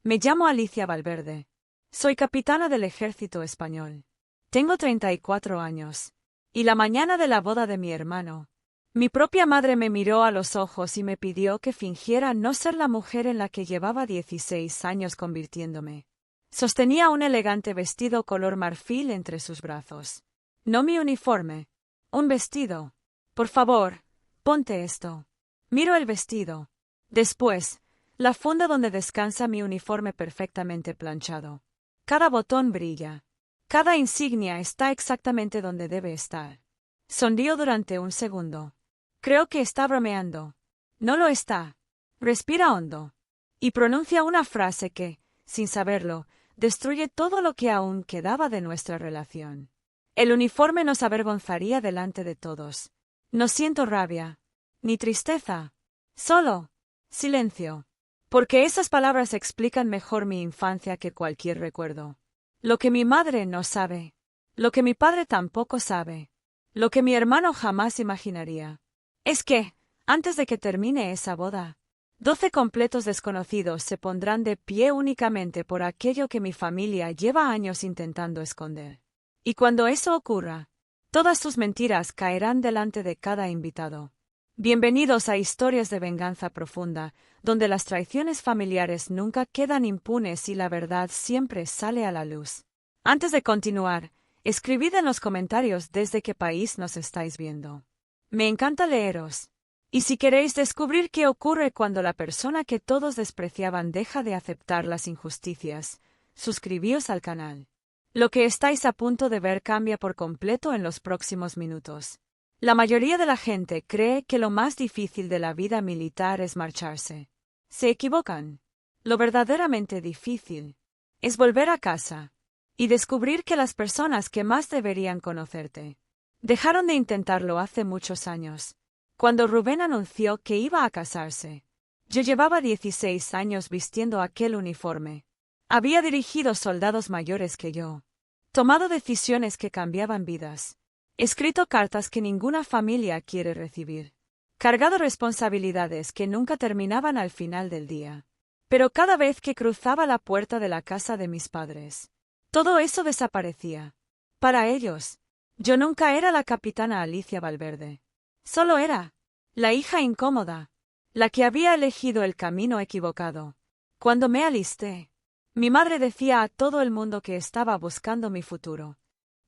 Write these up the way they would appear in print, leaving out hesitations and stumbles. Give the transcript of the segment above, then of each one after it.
Me llamo Alicia Valverde. Soy capitana del ejército español. Tengo 34 años. Y la mañana de la boda de mi hermano, mi propia madre me miró a los ojos y me pidió que fingiera no ser la mujer en la que llevaba 16 años convirtiéndome. Sostenía un elegante vestido color marfil entre sus brazos. No mi uniforme. Un vestido. Por favor, ponte esto. Miro el vestido. Después, la funda donde descansa mi uniforme perfectamente planchado. Cada botón brilla. Cada insignia está exactamente donde debe estar. Sonrío durante un segundo. Creo que está bromeando. No lo está. Respira hondo. Y pronuncia una frase que, sin saberlo, destruye todo lo que aún quedaba de nuestra relación. El uniforme nos avergonzaría delante de todos. No siento rabia, ni tristeza. Solo silencio. Porque esas palabras explican mejor mi infancia que cualquier recuerdo. Lo que mi madre no sabe. Lo que mi padre tampoco sabe. Lo que mi hermano jamás imaginaría. Es que, antes de que termine esa boda, 12 completos desconocidos se pondrán de pie únicamente por aquello que mi familia lleva años intentando esconder. Y cuando eso ocurra, todas sus mentiras caerán delante de cada invitado. Bienvenidos a Historias de Venganza Profunda, donde las traiciones familiares nunca quedan impunes y la verdad siempre sale a la luz. Antes de continuar, escribid en los comentarios desde qué país nos estáis viendo. Me encanta leeros. Y si queréis descubrir qué ocurre cuando la persona que todos despreciaban deja de aceptar las injusticias, suscribíos al canal. Lo que estáis a punto de ver cambia por completo en los próximos minutos. La mayoría de la gente cree que lo más difícil de la vida militar es marcharse. Se equivocan. Lo verdaderamente difícil es volver a casa y descubrir que las personas que más deberían conocerte dejaron de intentarlo hace muchos años. Cuando Rubén anunció que iba a casarse, yo llevaba 16 años vistiendo aquel uniforme. Había dirigido soldados mayores que yo, tomado decisiones que cambiaban vidas, escrito cartas que ninguna familia quiere recibir, cargado responsabilidades que nunca terminaban al final del día. Pero cada vez que cruzaba la puerta de la casa de mis padres, todo eso desaparecía. Para ellos, yo nunca era la capitana Alicia Valverde. Solo era la hija incómoda, la que había elegido el camino equivocado. Cuando me alisté, mi madre decía a todo el mundo que estaba buscando mi futuro.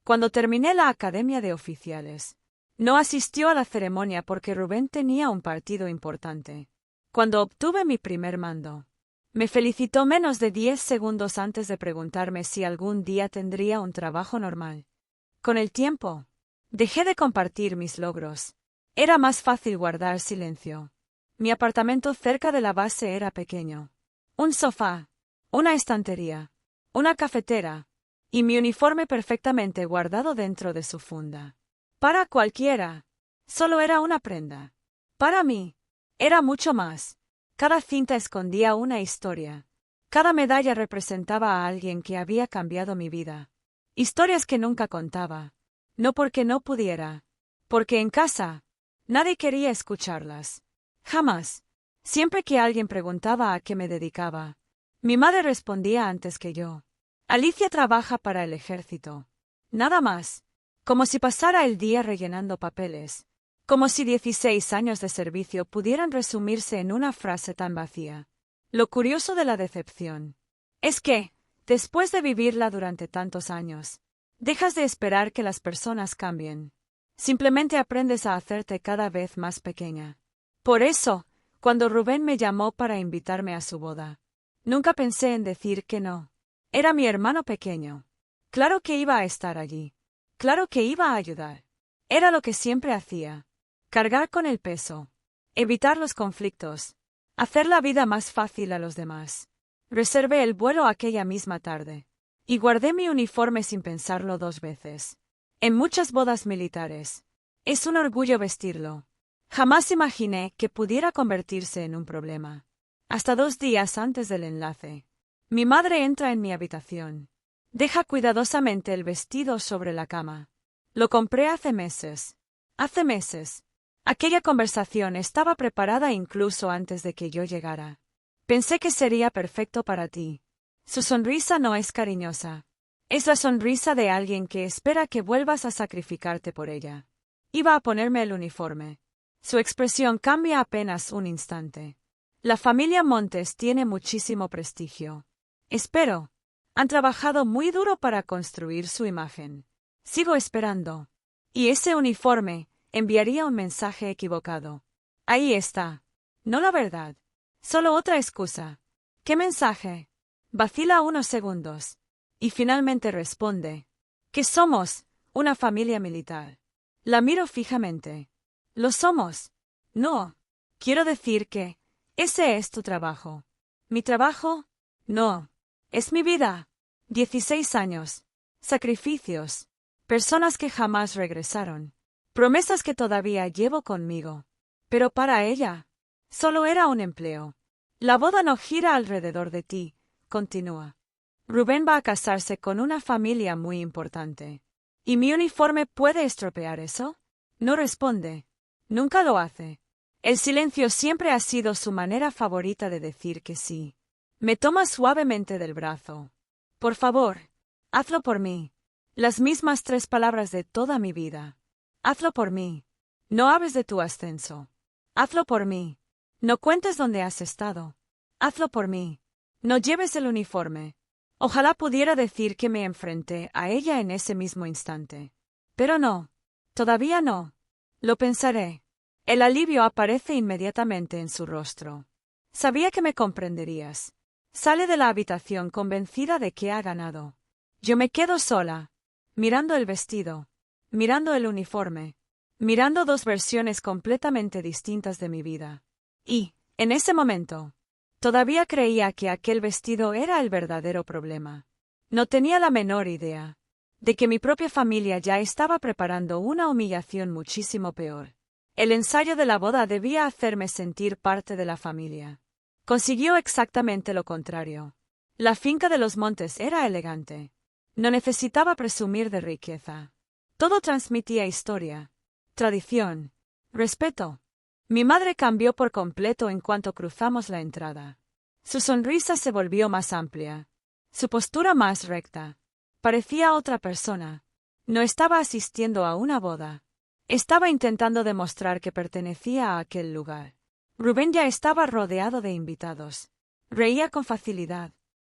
Cuando terminé la academia de oficiales, no asistió a la ceremonia porque Rubén tenía un partido importante. Cuando obtuve mi primer mando, me felicitó menos de 10 segundos antes de preguntarme si algún día tendría un trabajo normal. Con el tiempo, dejé de compartir mis logros. Era más fácil guardar silencio. Mi apartamento cerca de la base era pequeño. Un sofá, una estantería, una cafetera, y mi uniforme perfectamente guardado dentro de su funda. Para cualquiera, solo era una prenda. Para mí, era mucho más. Cada cinta escondía una historia. Cada medalla representaba a alguien que había cambiado mi vida. Historias que nunca contaba. No porque no pudiera. Porque en casa, nadie quería escucharlas. Jamás. Siempre que alguien preguntaba a qué me dedicaba, mi madre respondía antes que yo. Alicia trabaja para el ejército. Nada más. Como si pasara el día rellenando papeles. Como si 16 años de servicio pudieran resumirse en una frase tan vacía. Lo curioso de la decepción es que, después de vivirla durante tantos años, dejas de esperar que las personas cambien. Simplemente aprendes a hacerte cada vez más pequeña. Por eso, cuando Rubén me llamó para invitarme a su boda, nunca pensé en decir que no. Era mi hermano pequeño. Claro que iba a estar allí. Claro que iba a ayudar. Era lo que siempre hacía. Cargar con el peso. Evitar los conflictos. Hacer la vida más fácil a los demás. Reservé el vuelo aquella misma tarde. Y guardé mi uniforme sin pensarlo 2 veces. En muchas bodas militares. Es un orgullo vestirlo. Jamás imaginé que pudiera convertirse en un problema. Hasta 2 días antes del enlace. Mi madre entra en mi habitación. Deja cuidadosamente el vestido sobre la cama. Lo compré hace meses. Hace meses. Aquella conversación estaba preparada incluso antes de que yo llegara. Pensé que sería perfecto para ti. Su sonrisa no es cariñosa. Es la sonrisa de alguien que espera que vuelvas a sacrificarte por ella. Iba a ponerme el uniforme. Su expresión cambia apenas un instante. La familia Montes tiene muchísimo prestigio. Espero. Han trabajado muy duro para construir su imagen. Sigo esperando. Y ese uniforme enviaría un mensaje equivocado. Ahí está. No la verdad. Solo otra excusa. ¿Qué mensaje? Vacila unos segundos. Y finalmente responde. Que somos una familia militar. La miro fijamente. ¿Lo somos? No. Quiero decir que ese es tu trabajo. ¿Mi trabajo? No. Es mi vida. 16 años. Sacrificios. Personas que jamás regresaron. Promesas que todavía llevo conmigo. Pero para ella, solo era un empleo. La boda no gira alrededor de ti, continúa. Rubén va a casarse con una familia muy importante. ¿Y mi uniforme puede estropear eso? No responde. Nunca lo hace. El silencio siempre ha sido su manera favorita de decir que sí. Me toma suavemente del brazo. Por favor, hazlo por mí. Las mismas 3 palabras de toda mi vida. Hazlo por mí. No hables de tu ascenso. Hazlo por mí. No cuentes dónde has estado. Hazlo por mí. No lleves el uniforme. Ojalá pudiera decir que me enfrenté a ella en ese mismo instante. Pero no. Todavía no. Lo pensaré. El alivio aparece inmediatamente en su rostro. Sabía que me comprenderías. Sale de la habitación convencida de que ha ganado. Yo me quedo sola, mirando el vestido, mirando el uniforme, mirando 2 versiones completamente distintas de mi vida. Y, en ese momento, todavía creía que aquel vestido era el verdadero problema. No tenía la menor idea de que mi propia familia ya estaba preparando una humillación muchísimo peor. El ensayo de la boda debía hacerme sentir parte de la familia. Consiguió exactamente lo contrario. La finca de los Montes era elegante. No necesitaba presumir de riqueza. Todo transmitía historia, tradición, respeto. Mi madre cambió por completo en cuanto cruzamos la entrada. Su sonrisa se volvió más amplia, su postura más recta. Parecía otra persona. No estaba asistiendo a una boda. Estaba intentando demostrar que pertenecía a aquel lugar. Rubén ya estaba rodeado de invitados. Reía con facilidad.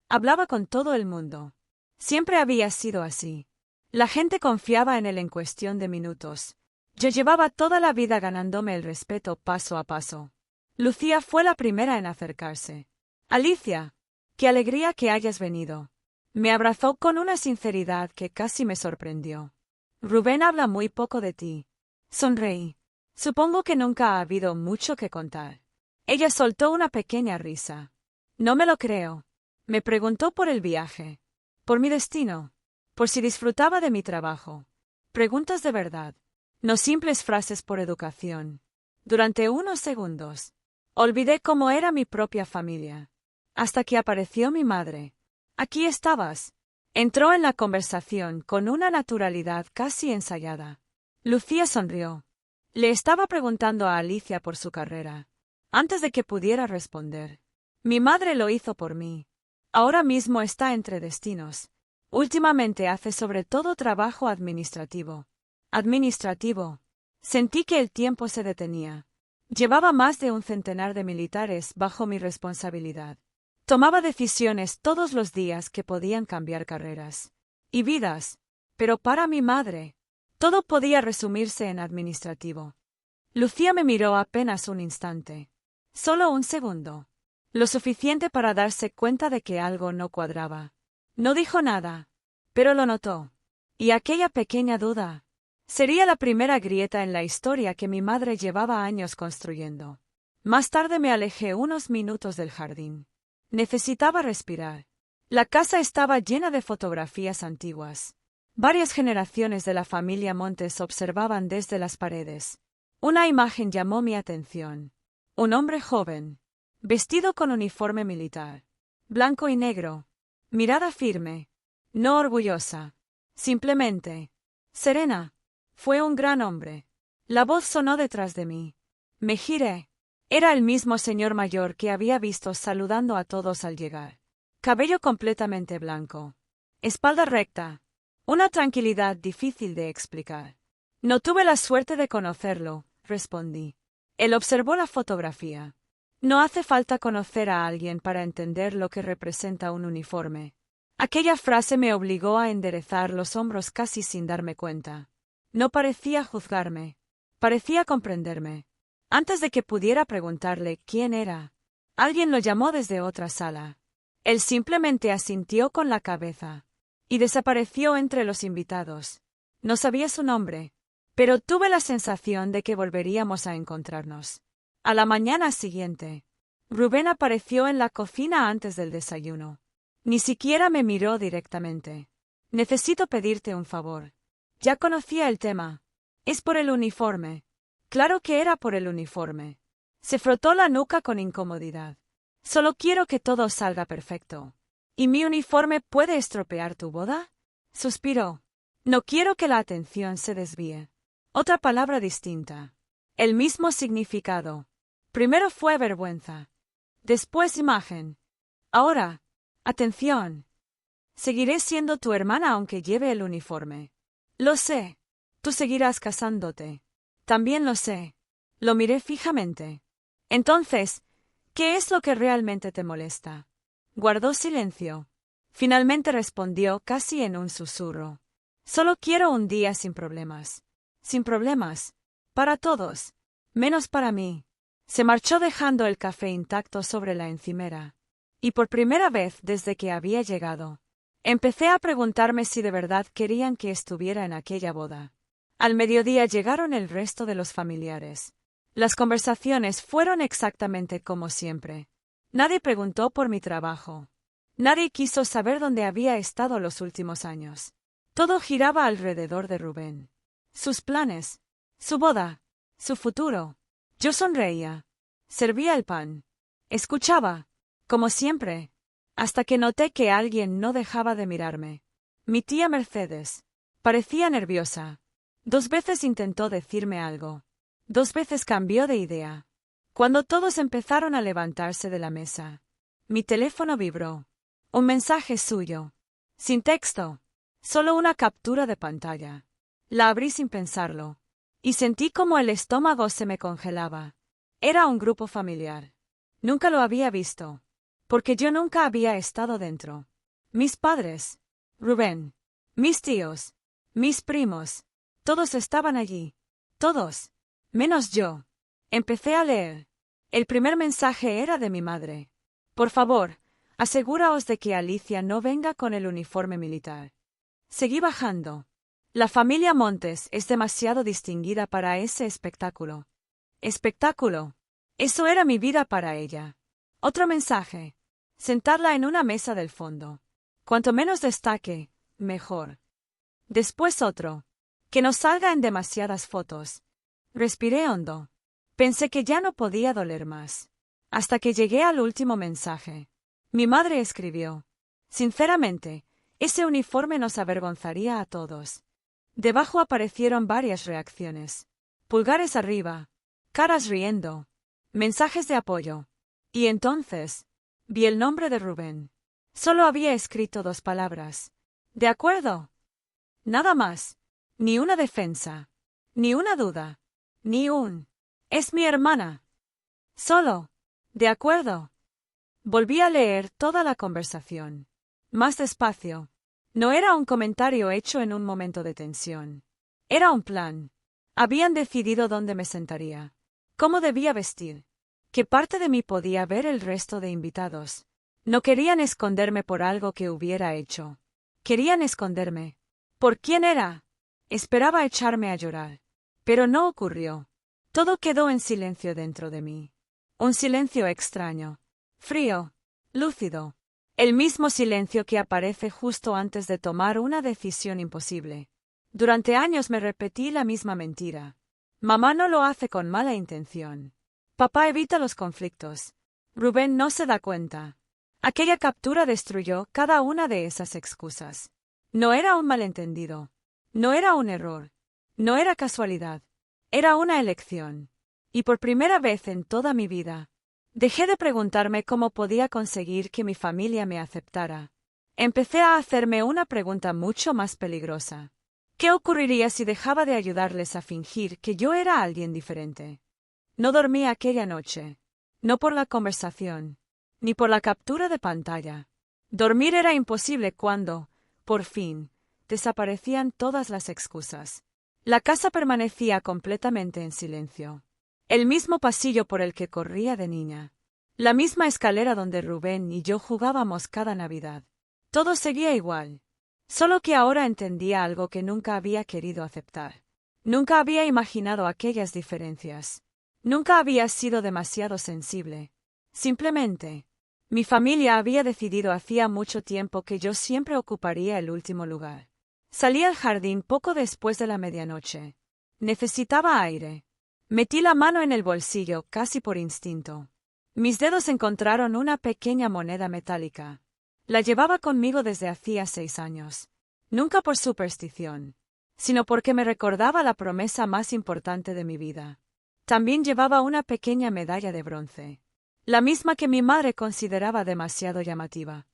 Hablaba con todo el mundo. Siempre había sido así. La gente confiaba en él en cuestión de minutos. Yo llevaba toda la vida ganándome el respeto paso a paso. Lucía fue la primera en acercarse. Alicia, qué alegría que hayas venido. Me abrazó con una sinceridad que casi me sorprendió. Rubén habla muy poco de ti. Sonreí. Supongo que nunca ha habido mucho que contar. Ella soltó una pequeña risa. No me lo creo. Me preguntó por el viaje. Por mi destino. Por si disfrutaba de mi trabajo. Preguntas de verdad. No simples frases por educación. Durante unos segundos, olvidé cómo era mi propia familia. Hasta que apareció mi madre. Aquí estabas. Entró en la conversación con una naturalidad casi ensayada. Lucía sonrió. Le estaba preguntando a Alicia por su carrera. Antes de que pudiera responder. Mi madre lo hizo por mí. Ahora mismo está entre destinos. Últimamente hace sobre todo trabajo administrativo. Administrativo. Sentí que el tiempo se detenía. Llevaba más de un centenar de militares bajo mi responsabilidad. Tomaba decisiones todos los días que podían cambiar carreras y vidas. Pero para mi madre, todo podía resumirse en administrativo. Lucía me miró apenas un instante. Solo un segundo. Lo suficiente para darse cuenta de que algo no cuadraba. No dijo nada, pero lo notó. Y aquella pequeña duda sería la primera grieta en la historia que mi madre llevaba años construyendo. Más tarde me alejé unos minutos del jardín. Necesitaba respirar. La casa estaba llena de fotografías antiguas. Varias generaciones de la familia Montes observaban desde las paredes. Una imagen llamó mi atención. Un hombre joven, vestido con uniforme militar, blanco y negro, mirada firme, no orgullosa, simplemente serena. Fue un gran hombre. La voz sonó detrás de mí. Me giré. Era el mismo señor mayor que había visto saludando a todos al llegar. Cabello completamente blanco. Espalda recta. Una tranquilidad difícil de explicar. No tuve la suerte de conocerlo, respondí. Él observó la fotografía. No hace falta conocer a alguien para entender lo que representa un uniforme. Aquella frase me obligó a enderezar los hombros casi sin darme cuenta. No parecía juzgarme. Parecía comprenderme. Antes de que pudiera preguntarle quién era, alguien lo llamó desde otra sala. Él simplemente asintió con la cabeza y desapareció entre los invitados. No sabía su nombre, pero tuve la sensación de que volveríamos a encontrarnos. A la mañana siguiente, Rubén apareció en la cocina antes del desayuno. Ni siquiera me miró directamente. Necesito pedirte un favor. Ya conocía el tema. Es por el uniforme. Claro que era por el uniforme. Se frotó la nuca con incomodidad. Solo quiero que todo salga perfecto. ¿Y mi uniforme puede estropear tu boda? Suspiró. No quiero que la atención se desvíe. Otra palabra distinta. El mismo significado. Primero fue vergüenza. Después imagen. Ahora, atención. Seguiré siendo tu hermana aunque lleve el uniforme. Lo sé. Tú seguirás casándote. También lo sé. Lo miré fijamente. Entonces, ¿qué es lo que realmente te molesta? Guardó silencio. Finalmente respondió casi en un susurro. Solo quiero un día sin problemas. Sin problemas. Para todos. Menos para mí. Se marchó dejando el café intacto sobre la encimera. Y por primera vez desde que había llegado, empecé a preguntarme si de verdad querían que estuviera en aquella boda. Al mediodía llegaron el resto de los familiares. Las conversaciones fueron exactamente como siempre. Nadie preguntó por mi trabajo. Nadie quiso saber dónde había estado los últimos años. Todo giraba alrededor de Rubén. Sus planes, su boda, su futuro. Yo sonreía. Servía el pan. Escuchaba, como siempre, hasta que noté que alguien no dejaba de mirarme. Mi tía Mercedes. Parecía nerviosa. 2 veces intentó decirme algo. 2 veces cambió de idea. Cuando todos empezaron a levantarse de la mesa, mi teléfono vibró. Un mensaje suyo. Sin texto. Solo una captura de pantalla. La abrí sin pensarlo. Y sentí como el estómago se me congelaba. Era un grupo familiar. Nunca lo había visto. Porque yo nunca había estado dentro. Mis padres. Rubén. Mis tíos. Mis primos. Todos estaban allí. Todos. Menos yo. Empecé a leer. El primer mensaje era de mi madre. Por favor, asegúraos de que Alicia no venga con el uniforme militar. Seguí bajando. La familia Montes es demasiado distinguida para ese espectáculo. ¿Espectáculo? Eso era mi vida para ella. Otro mensaje. Sentarla en una mesa del fondo. Cuanto menos destaque, mejor. Después otro. Que no salga en demasiadas fotos. Respiré hondo. Pensé que ya no podía doler más. Hasta que llegué al último mensaje. Mi madre escribió. Sinceramente, ese uniforme nos avergonzaría a todos. Debajo aparecieron varias reacciones. Pulgares arriba. Caras riendo. Mensajes de apoyo. Y entonces, vi el nombre de Rubén. Solo había escrito 2 palabras. ¿De acuerdo? Nada más. Ni una defensa. Ni una duda. Ni un. Es mi hermana. Solo. ¿De acuerdo? Volví a leer toda la conversación. Más despacio. No era un comentario hecho en un momento de tensión. Era un plan. Habían decidido dónde me sentaría. Cómo debía vestir. Qué parte de mí podía ver el resto de invitados. No querían esconderme por algo que hubiera hecho. Querían esconderme. ¿Por quién era? Esperaba echarme a llorar. Pero no ocurrió. Todo quedó en silencio dentro de mí. Un silencio extraño. Frío. Lúcido. El mismo silencio que aparece justo antes de tomar una decisión imposible. Durante años me repetí la misma mentira. Mamá no lo hace con mala intención. Papá evita los conflictos. Rubén no se da cuenta. Aquella captura destruyó cada una de esas excusas. No era un malentendido. No era un error. No era casualidad. Era una elección. Y por primera vez en toda mi vida, dejé de preguntarme cómo podía conseguir que mi familia me aceptara. Empecé a hacerme una pregunta mucho más peligrosa. ¿Qué ocurriría si dejaba de ayudarles a fingir que yo era alguien diferente? No dormí aquella noche. No por la conversación, ni por la captura de pantalla. Dormir era imposible cuando, por fin, desaparecían todas las excusas. La casa permanecía completamente en silencio. El mismo pasillo por el que corría de niña. La misma escalera donde Rubén y yo jugábamos cada Navidad. Todo seguía igual. Solo que ahora entendía algo que nunca había querido aceptar. Nunca había imaginado aquellas diferencias. Nunca había sido demasiado sensible. Simplemente, mi familia había decidido hacía mucho tiempo que yo siempre ocuparía el último lugar. Salí al jardín poco después de la medianoche. Necesitaba aire. Metí la mano en el bolsillo casi por instinto. Mis dedos encontraron una pequeña moneda metálica. La llevaba conmigo desde hacía 6 años. Nunca por superstición, sino porque me recordaba la promesa más importante de mi vida. También llevaba una pequeña medalla de bronce, la misma que mi madre consideraba demasiado llamativa.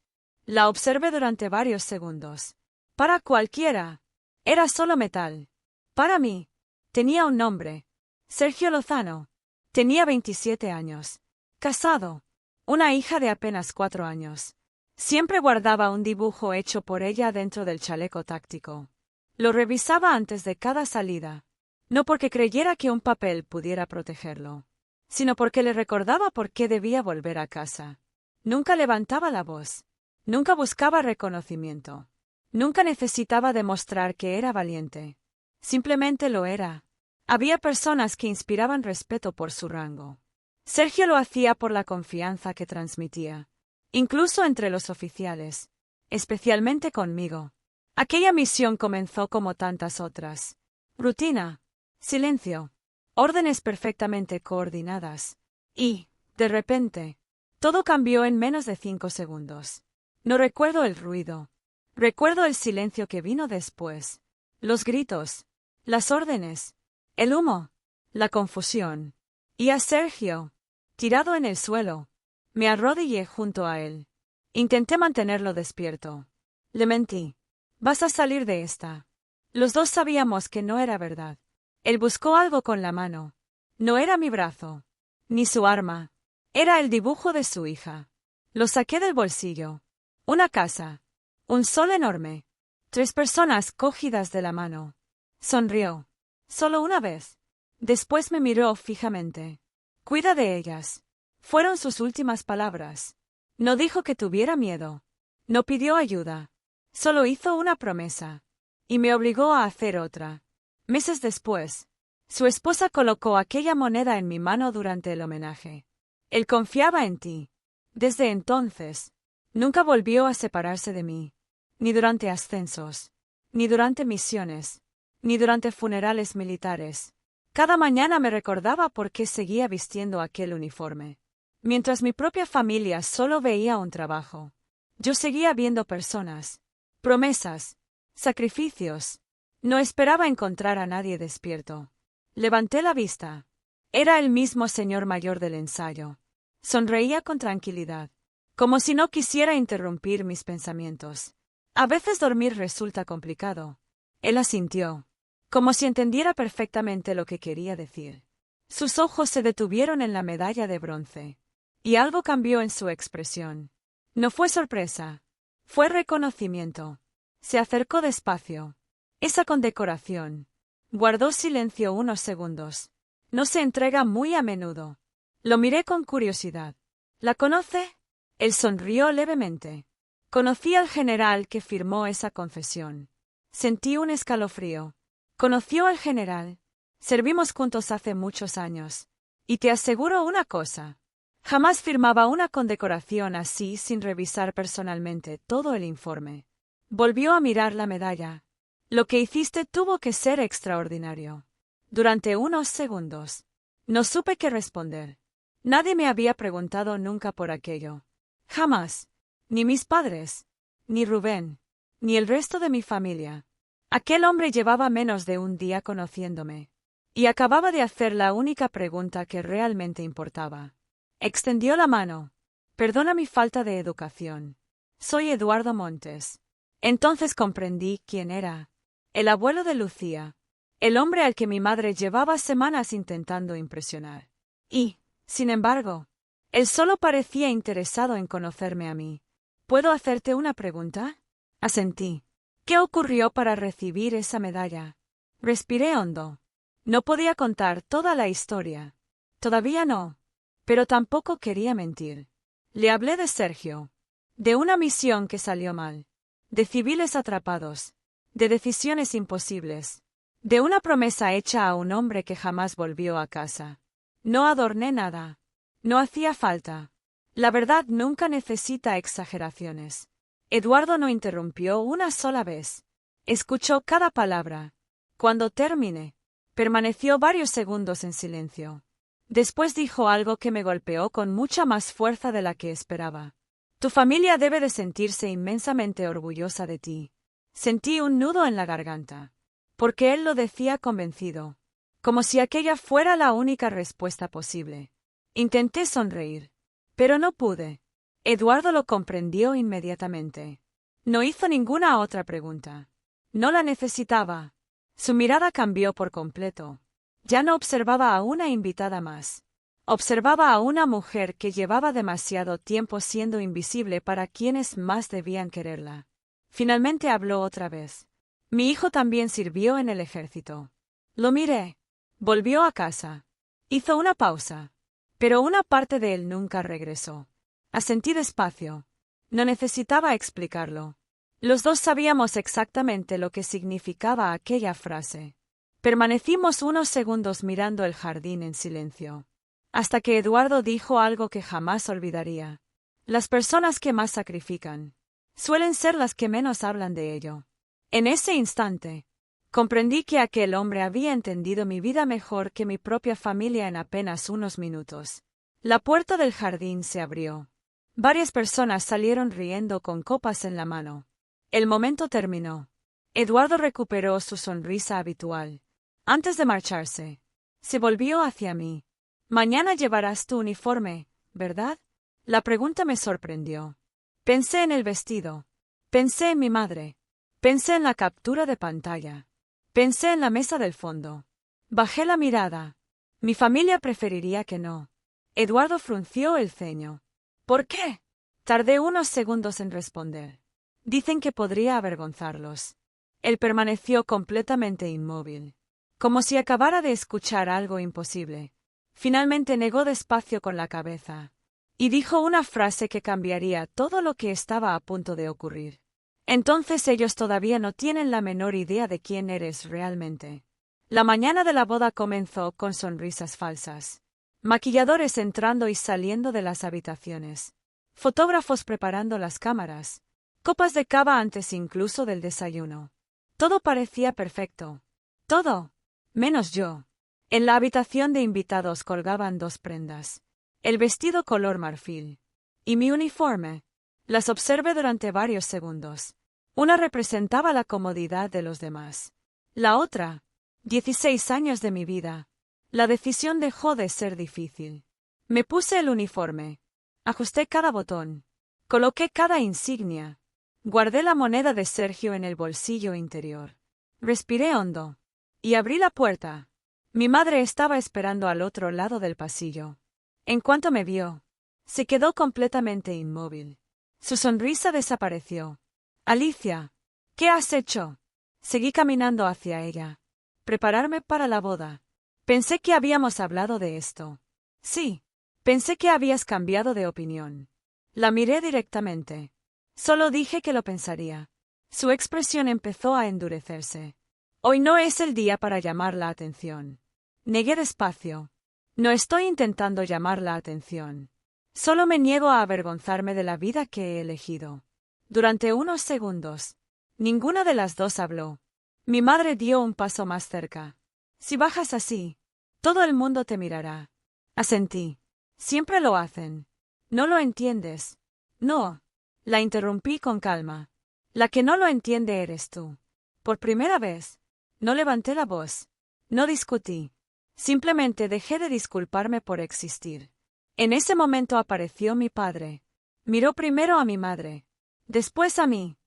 La observé durante varios segundos. Para cualquiera, era solo metal. Para mí, tenía un nombre. Sergio Lozano. Tenía 27 años. Casado. Una hija de apenas 4 años. Siempre guardaba un dibujo hecho por ella dentro del chaleco táctico. Lo revisaba antes de cada salida, no porque creyera que un papel pudiera protegerlo, sino porque le recordaba por qué debía volver a casa. Nunca levantaba la voz. Nunca buscaba reconocimiento. Nunca necesitaba demostrar que era valiente. Simplemente lo era. Había personas que inspiraban respeto por su rango. Sergio lo hacía por la confianza que transmitía. Incluso entre los oficiales, especialmente conmigo. Aquella misión comenzó como tantas otras. Rutina, silencio, órdenes perfectamente coordinadas. Y, de repente, todo cambió en menos de 5 segundos. No recuerdo el ruido. Recuerdo el silencio que vino después. Los gritos, las órdenes, el humo, la confusión. Y a Sergio, tirado en el suelo. Me arrodillé junto a él. Intenté mantenerlo despierto. Le mentí. Vas a salir de esta. Los dos sabíamos que no era verdad. Él buscó algo con la mano. No era mi brazo, ni su arma. Era el dibujo de su hija. Lo saqué del bolsillo. Una casa. Un sol enorme. 3 personas cogidas de la mano. Sonrió. Solo una vez. Después me miró fijamente. Cuida de ellas. Fueron sus últimas palabras. No dijo que tuviera miedo. No pidió ayuda. Solo hizo una promesa. Y me obligó a hacer otra. Meses después, su esposa colocó aquella moneda en mi mano durante el homenaje. Él confiaba en ti. Desde entonces, nunca volvió a separarse de mí. Ni durante ascensos. Ni durante misiones. Ni durante funerales militares. Cada mañana me recordaba por qué seguía vistiendo aquel uniforme. Mientras mi propia familia solo veía un trabajo, yo seguía viendo personas, promesas, sacrificios. No esperaba encontrar a nadie despierto. Levanté la vista. Era el mismo señor mayor del ensayo. Sonreía con tranquilidad, como si no quisiera interrumpir mis pensamientos. A veces dormir resulta complicado. Él asintió, como si entendiera perfectamente lo que quería decir. Sus ojos se detuvieron en la medalla de bronce. Y algo cambió en su expresión. No fue sorpresa. Fue reconocimiento. Se acercó despacio. Esa condecoración. Guardó silencio unos segundos. No se entrega muy a menudo. Lo miré con curiosidad. ¿La conoce? Él sonrió levemente. Conocí al general que firmó esa confesión. Sentí un escalofrío. ¿Conoció al general? Servimos juntos hace muchos años. Y te aseguro una cosa. Jamás firmaba una condecoración así sin revisar personalmente todo el informe. Volvió a mirar la medalla. Lo que hiciste tuvo que ser extraordinario. Durante unos segundos. No supe qué responder. Nadie me había preguntado nunca por aquello. Jamás. Ni mis padres. Ni Rubén. Ni el resto de mi familia. Aquel hombre llevaba menos de un día conociéndome. Y acababa de hacer la única pregunta que realmente importaba. Extendió la mano. Perdona mi falta de educación. Soy Eduardo Montes. Entonces comprendí quién era. El abuelo de Lucía. El hombre al que mi madre llevaba semanas intentando impresionar. Y, sin embargo, él solo parecía interesado en conocerme a mí. ¿Puedo hacerte una pregunta? Asentí. ¿Qué ocurrió para recibir esa medalla? Respiré hondo. No podía contar toda la historia. Todavía no. Pero tampoco quería mentir. Le hablé de Sergio. De una misión que salió mal. De civiles atrapados. De decisiones imposibles. De una promesa hecha a un hombre que jamás volvió a casa. No adorné nada. No hacía falta. La verdad nunca necesita exageraciones. Eduardo no interrumpió una sola vez. Escuchó cada palabra. Cuando terminé, permaneció varios segundos en silencio. Después dijo algo que me golpeó con mucha más fuerza de la que esperaba. Tu familia debe de sentirse inmensamente orgullosa de ti. Sentí un nudo en la garganta. Porque él lo decía convencido. Como si aquella fuera la única respuesta posible. Intenté sonreír. Pero no pude. Eduardo lo comprendió inmediatamente. No hizo ninguna otra pregunta. No la necesitaba. Su mirada cambió por completo. Ya no observaba a una invitada más. Observaba a una mujer que llevaba demasiado tiempo siendo invisible para quienes más debían quererla. Finalmente habló otra vez. Mi hijo también sirvió en el ejército. Lo miré. Volvió a casa. Hizo una pausa. Pero una parte de él nunca regresó. Asentí despacio. No necesitaba explicarlo. Los dos sabíamos exactamente lo que significaba aquella frase. Permanecimos unos segundos mirando el jardín en silencio. Hasta que Eduardo dijo algo que jamás olvidaría. Las personas que más sacrifican suelen ser las que menos hablan de ello. En ese instante, comprendí que aquel hombre había entendido mi vida mejor que mi propia familia en apenas unos minutos. La puerta del jardín se abrió. Varias personas salieron riendo con copas en la mano. El momento terminó. Eduardo recuperó su sonrisa habitual. Antes de marcharse, se volvió hacia mí. Mañana llevarás tu uniforme, ¿verdad? La pregunta me sorprendió. Pensé en el vestido. Pensé en mi madre. Pensé en la captura de pantalla. Pensé en la mesa del fondo. Bajé la mirada. Mi familia preferiría que no. Eduardo frunció el ceño. ¿Por qué? Tardé unos segundos en responder. Dicen que podría avergonzarlos. Él permaneció completamente inmóvil. Como si acabara de escuchar algo imposible. Finalmente negó despacio con la cabeza. Y dijo una frase que cambiaría todo lo que estaba a punto de ocurrir. Entonces ellos todavía no tienen la menor idea de quién eres realmente. La mañana de la boda comenzó con sonrisas falsas. Maquilladores entrando y saliendo de las habitaciones. Fotógrafos preparando las cámaras. Copas de cava antes incluso del desayuno. Todo parecía perfecto. Todo. Menos yo. En la habitación de invitados colgaban dos prendas. El vestido color marfil. Y mi uniforme. Las observé durante varios segundos. Una representaba la comodidad de los demás. La otra, 16 años de mi vida. La decisión dejó de ser difícil. Me puse el uniforme. Ajusté cada botón. Coloqué cada insignia. Guardé la moneda de Sergio en el bolsillo interior. Respiré hondo. Y abrí la puerta. Mi madre estaba esperando al otro lado del pasillo. En cuanto me vio, se quedó completamente inmóvil. Su sonrisa desapareció. Alicia, ¿qué has hecho? Seguí caminando hacia ella. Prepararme para la boda. Pensé que habíamos hablado de esto. Sí, pensé que habías cambiado de opinión. La miré directamente. Solo dije que lo pensaría. Su expresión empezó a endurecerse. Hoy no es el día para llamar la atención. Negué despacio. No estoy intentando llamar la atención. Solo me niego a avergonzarme de la vida que he elegido. Durante unos segundos, ninguna de las dos habló. Mi madre dio un paso más cerca. Si bajas así, todo el mundo te mirará. Asentí. Siempre lo hacen. ¿No lo entiendes? No. La interrumpí con calma. La que no lo entiende eres tú. Por primera vez. No levanté la voz. No discutí. Simplemente dejé de disculparme por existir. En ese momento apareció mi padre. Miró primero a mi madre. Después a mí.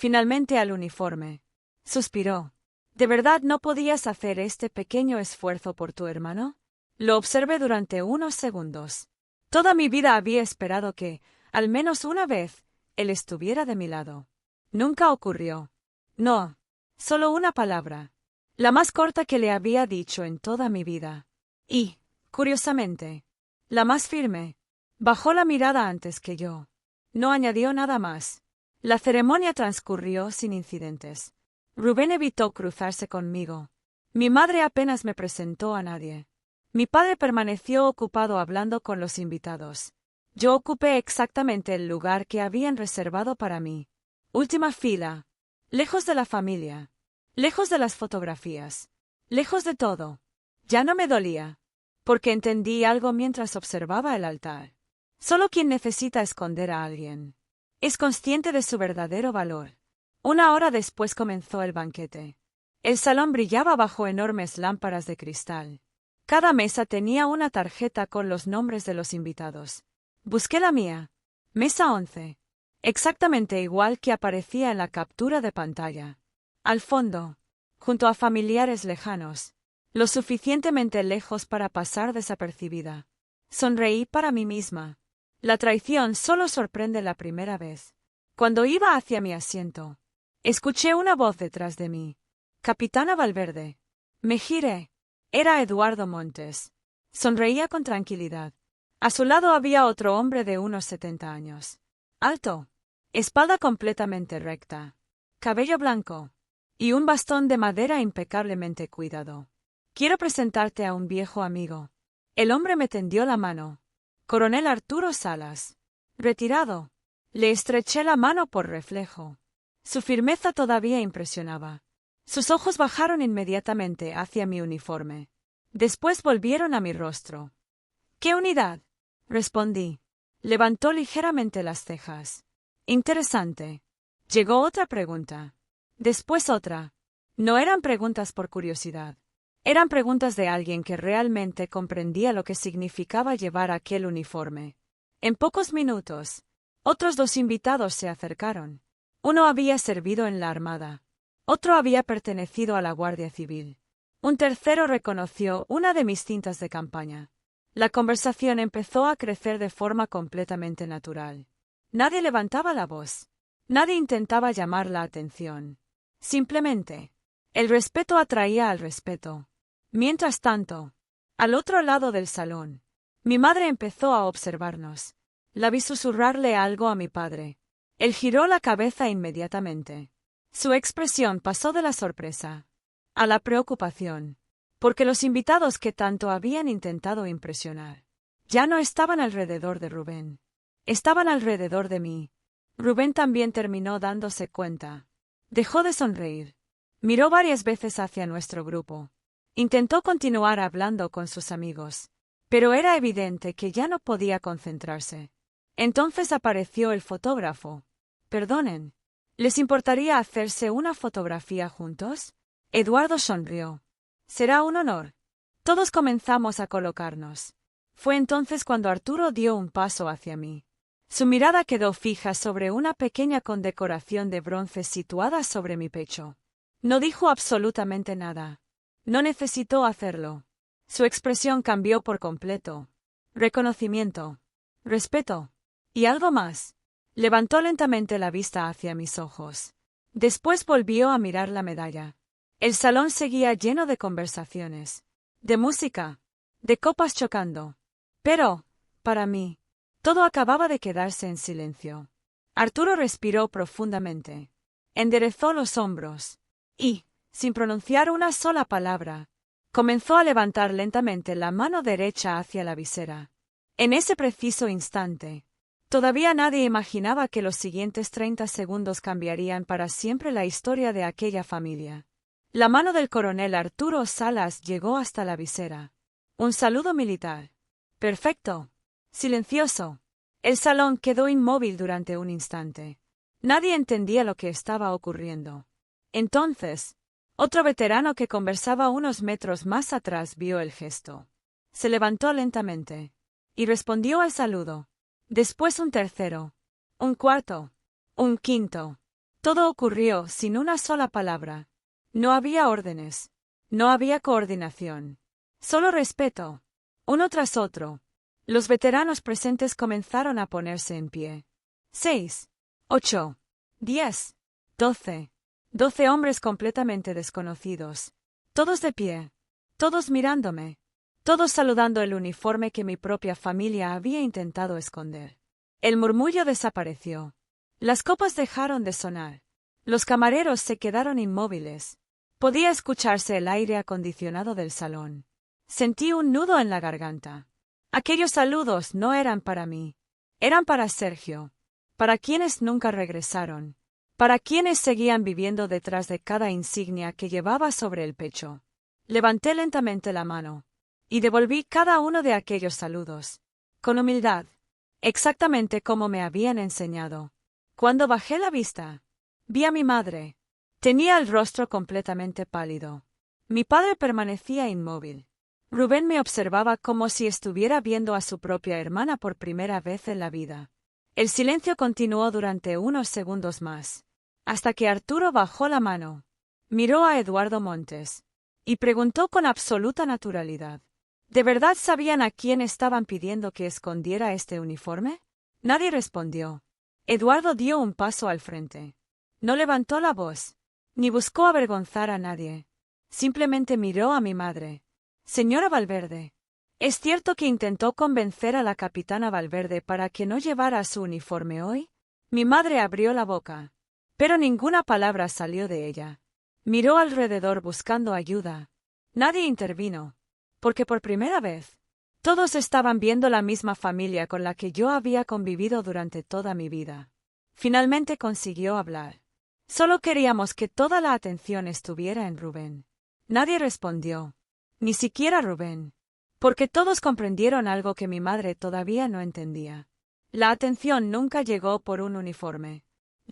Finalmente al uniforme. Suspiró. ¿De verdad no podías hacer este pequeño esfuerzo por tu hermano? Lo observé durante unos segundos. Toda mi vida había esperado que, al menos una vez, él estuviera de mi lado. Nunca ocurrió. No. Solo una palabra. La más corta que le había dicho en toda mi vida. Y, curiosamente, la más firme. Bajó la mirada antes que yo. No añadió nada más. La ceremonia transcurrió sin incidentes. Rubén evitó cruzarse conmigo. Mi madre apenas me presentó a nadie. Mi padre permaneció ocupado hablando con los invitados. Yo ocupé exactamente el lugar que habían reservado para mí. Última fila. Lejos de la familia. Lejos de las fotografías. Lejos de todo. Ya no me dolía. Porque entendí algo mientras observaba el altar. Solo quien necesita esconder a alguien es consciente de su verdadero valor. Una hora después comenzó el banquete. El salón brillaba bajo enormes lámparas de cristal. Cada mesa tenía una tarjeta con los nombres de los invitados. Busqué la mía. Mesa 11. Exactamente igual que aparecía en la captura de pantalla. Al fondo, junto a familiares lejanos, lo suficientemente lejos para pasar desapercibida. Sonreí para mí misma. La traición solo sorprende la primera vez. Cuando iba hacia mi asiento, escuché una voz detrás de mí. Capitana Valverde. Me giré. Era Eduardo Montes. Sonreía con tranquilidad. A su lado había otro hombre de unos 70 años. Alto. Espalda completamente recta. Cabello blanco. Y un bastón de madera impecablemente cuidado. Quiero presentarte a un viejo amigo. El hombre me tendió la mano. Coronel Arturo Salas. Retirado. Le estreché la mano por reflejo. Su firmeza todavía impresionaba. Sus ojos bajaron inmediatamente hacia mi uniforme. Después volvieron a mi rostro. ¿Qué unidad? Respondí. Levantó ligeramente las cejas. Interesante. Llegó otra pregunta. Después otra. No eran preguntas por curiosidad. Eran preguntas de alguien que realmente comprendía lo que significaba llevar aquel uniforme. En pocos minutos, otros dos invitados se acercaron. Uno había servido en la Armada. Otro había pertenecido a la Guardia Civil. Un tercero reconoció una de mis cintas de campaña. La conversación empezó a crecer de forma completamente natural. Nadie levantaba la voz. Nadie intentaba llamar la atención. Simplemente, el respeto atraía al respeto. Mientras tanto, al otro lado del salón, mi madre empezó a observarnos. La vi susurrarle algo a mi padre. Él giró la cabeza inmediatamente. Su expresión pasó de la sorpresa a la preocupación, porque los invitados que tanto habían intentado impresionar ya no estaban alrededor de Rubén. Estaban alrededor de mí. Rubén también terminó dándose cuenta. Dejó de sonreír. Miró varias veces hacia nuestro grupo. Intentó continuar hablando con sus amigos, pero era evidente que ya no podía concentrarse. Entonces apareció el fotógrafo. Perdonen. ¿Les importaría hacerse una fotografía juntos? Eduardo sonrió. Será un honor. Todos comenzamos a colocarnos. Fue entonces cuando Arturo dio un paso hacia mí. Su mirada quedó fija sobre una pequeña condecoración de bronce situada sobre mi pecho. No dijo absolutamente nada. No necesitó hacerlo. Su expresión cambió por completo. Reconocimiento. Respeto. Y algo más. Levantó lentamente la vista hacia mis ojos. Después volvió a mirar la medalla. El salón seguía lleno de conversaciones, de música, de copas chocando. Pero, para mí, todo acababa de quedarse en silencio. Arturo respiró profundamente. Enderezó los hombros. Y, sin pronunciar una sola palabra, comenzó a levantar lentamente la mano derecha hacia la visera. En ese preciso instante, todavía nadie imaginaba que los siguientes 30 segundos cambiarían para siempre la historia de aquella familia. La mano del coronel Arturo Salas llegó hasta la visera. Un saludo militar. Perfecto. Silencioso. El salón quedó inmóvil durante un instante. Nadie entendía lo que estaba ocurriendo. Entonces, Otro veterano que conversaba unos metros más atrás vio el gesto. Se levantó lentamente y respondió al saludo. Después un tercero, un cuarto, un quinto. Todo ocurrió sin una sola palabra. No había órdenes. No había coordinación. Solo respeto. Uno tras otro. Los veteranos presentes comenzaron a ponerse en pie. 6, 8, 10, 12. 12 hombres completamente desconocidos. Todos de pie. Todos mirándome. Todos saludando el uniforme que mi propia familia había intentado esconder. El murmullo desapareció. Las copas dejaron de sonar. Los camareros se quedaron inmóviles. Podía escucharse el aire acondicionado del salón. Sentí un nudo en la garganta. Aquellos saludos no eran para mí. Eran para Sergio. Para quienes nunca regresaron. Para quienes seguían viviendo detrás de cada insignia que llevaba sobre el pecho. Levanté lentamente la mano. Y devolví cada uno de aquellos saludos. Con humildad. Exactamente como me habían enseñado. Cuando bajé la vista, vi a mi madre. Tenía el rostro completamente pálido. Mi padre permanecía inmóvil. Rubén me observaba como si estuviera viendo a su propia hermana por primera vez en la vida. El silencio continuó durante unos segundos más, hasta que Arturo bajó la mano, miró a Eduardo Montes, y preguntó con absoluta naturalidad. ¿De verdad sabían a quién estaban pidiendo que escondiera este uniforme? Nadie respondió. Eduardo dio un paso al frente. No levantó la voz, ni buscó avergonzar a nadie. Simplemente miró a mi madre. Señora Valverde, ¿es cierto que intentó convencer a la capitana Valverde para que no llevara su uniforme hoy? Mi madre abrió la boca, pero ninguna palabra salió de ella. Miró alrededor buscando ayuda. Nadie intervino. Porque por primera vez, todos estaban viendo la misma familia con la que yo había convivido durante toda mi vida. Finalmente consiguió hablar. Solo queríamos que toda la atención estuviera en Rubén. Nadie respondió. Ni siquiera Rubén. Porque todos comprendieron algo que mi madre todavía no entendía. La atención nunca llegó por un uniforme.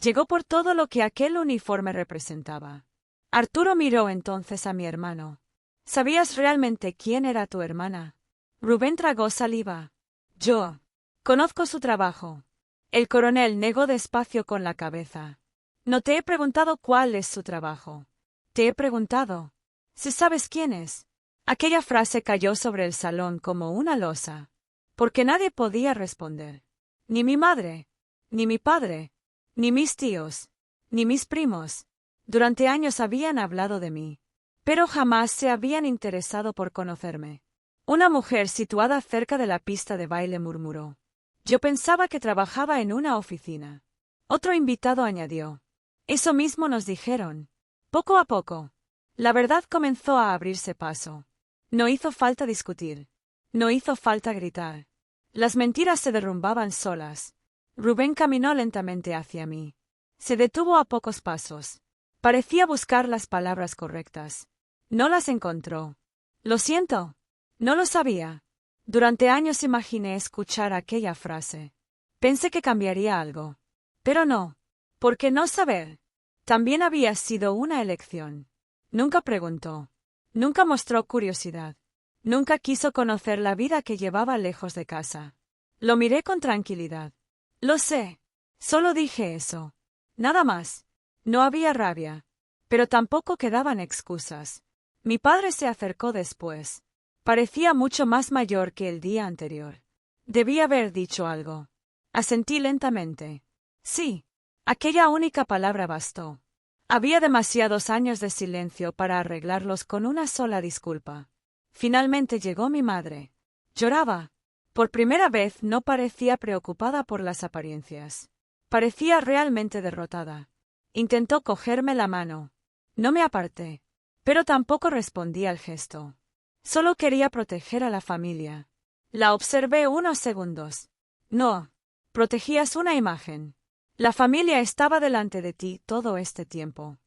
Llegó por todo lo que aquel uniforme representaba. Arturo miró entonces a mi hermano. ¿Sabías realmente quién era tu hermana? Rubén tragó saliva. Yo. Conozco su trabajo. El coronel negó despacio con la cabeza. No te he preguntado cuál es su trabajo. Te he preguntado si sabes quién es. Aquella frase cayó sobre el salón como una losa, porque nadie podía responder. Ni mi madre, ni mi padre, ni mis tíos, ni mis primos. Durante años habían hablado de mí, pero jamás se habían interesado por conocerme. Una mujer situada cerca de la pista de baile murmuró. Yo pensaba que trabajaba en una oficina. Otro invitado añadió. Eso mismo nos dijeron. Poco a poco, la verdad comenzó a abrirse paso. No hizo falta discutir. No hizo falta gritar. Las mentiras se derrumbaban solas. Rubén caminó lentamente hacia mí. Se detuvo a pocos pasos. Parecía buscar las palabras correctas. No las encontró. Lo siento. No lo sabía. Durante años imaginé escuchar aquella frase. Pensé que cambiaría algo. Pero no. ¿Por qué no saber? También había sido una elección. Nunca preguntó. Nunca mostró curiosidad. Nunca quiso conocer la vida que llevaba lejos de casa. Lo miré con tranquilidad. Lo sé. Solo dije eso. Nada más. No había rabia. Pero tampoco quedaban excusas. Mi padre se acercó después. Parecía mucho más mayor que el día anterior. Debí haber dicho algo. Asentí lentamente. Sí. Aquella única palabra bastó. Había demasiados años de silencio para arreglarlos con una sola disculpa. Finalmente llegó mi madre. Lloraba. Por primera vez no parecía preocupada por las apariencias. Parecía realmente derrotada. Intentó cogerme la mano. No me aparté. Pero tampoco respondí al gesto. Solo quería proteger a la familia. La observé unos segundos. No. Protegías una imagen. La familia estaba delante de ti todo este tiempo.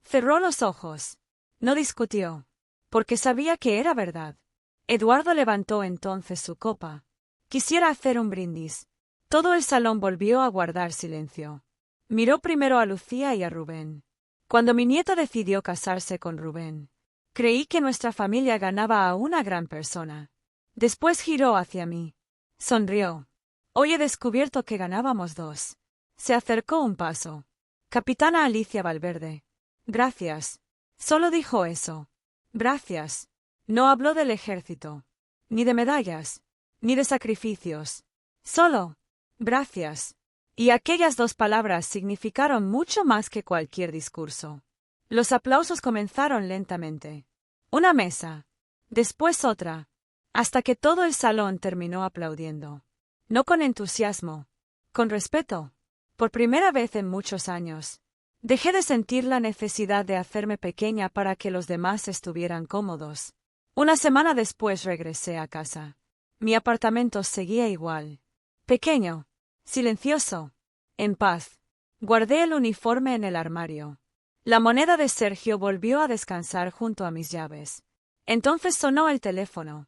Cerró los ojos. No discutió. Porque sabía que era verdad. Eduardo levantó entonces su copa. Quisiera hacer un brindis. Todo el salón volvió a guardar silencio. Miró primero a Lucía y a Rubén. Cuando mi nieta decidió casarse con Rubén, creí que nuestra familia ganaba a una gran persona. Después giró hacia mí. Sonrió. Hoy he descubierto que ganábamos dos. Se acercó un paso. Capitana Alicia Valverde. Gracias. Solo dijo eso. Gracias. No habló del ejército. Ni de medallas. Ni de sacrificios. Solo. Gracias. Y aquellas dos palabras significaron mucho más que cualquier discurso. Los aplausos comenzaron lentamente. Una mesa. Después otra. Hasta que todo el salón terminó aplaudiendo. No con entusiasmo. Con respeto. Por primera vez en muchos años. Dejé de sentir la necesidad de hacerme pequeña para que los demás estuvieran cómodos. Una semana después regresé a casa. Mi apartamento seguía igual. Pequeño. Silencioso. En paz. Guardé el uniforme en el armario. La moneda de Sergio volvió a descansar junto a mis llaves. Entonces sonó el teléfono.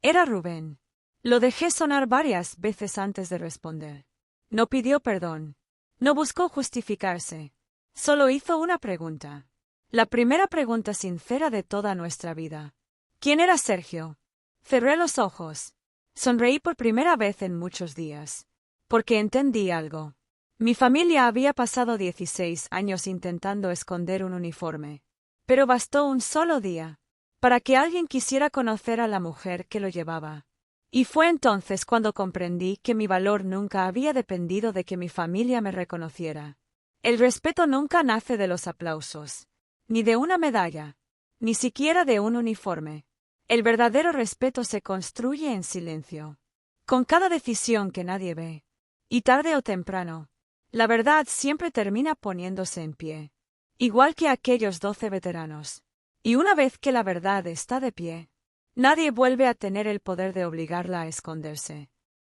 Era Rubén. Lo dejé sonar varias veces antes de responder. No pidió perdón. No buscó justificarse. Solo hizo una pregunta. La primera pregunta sincera de toda nuestra vida. ¿Quién era Sergio? Cerré los ojos. Sonreí por primera vez en muchos días. Porque entendí algo. Mi familia había pasado 16 años intentando esconder un uniforme. Pero bastó un solo día para que alguien quisiera conocer a la mujer que lo llevaba. Y fue entonces cuando comprendí que mi valor nunca había dependido de que mi familia me reconociera. El respeto nunca nace de los aplausos, ni de una medalla, ni siquiera de un uniforme. El verdadero respeto se construye en silencio, con cada decisión que nadie ve. Y tarde o temprano, la verdad siempre termina poniéndose en pie, igual que aquellos 12 veteranos. Y una vez que la verdad está de pie, nadie vuelve a tener el poder de obligarla a esconderse.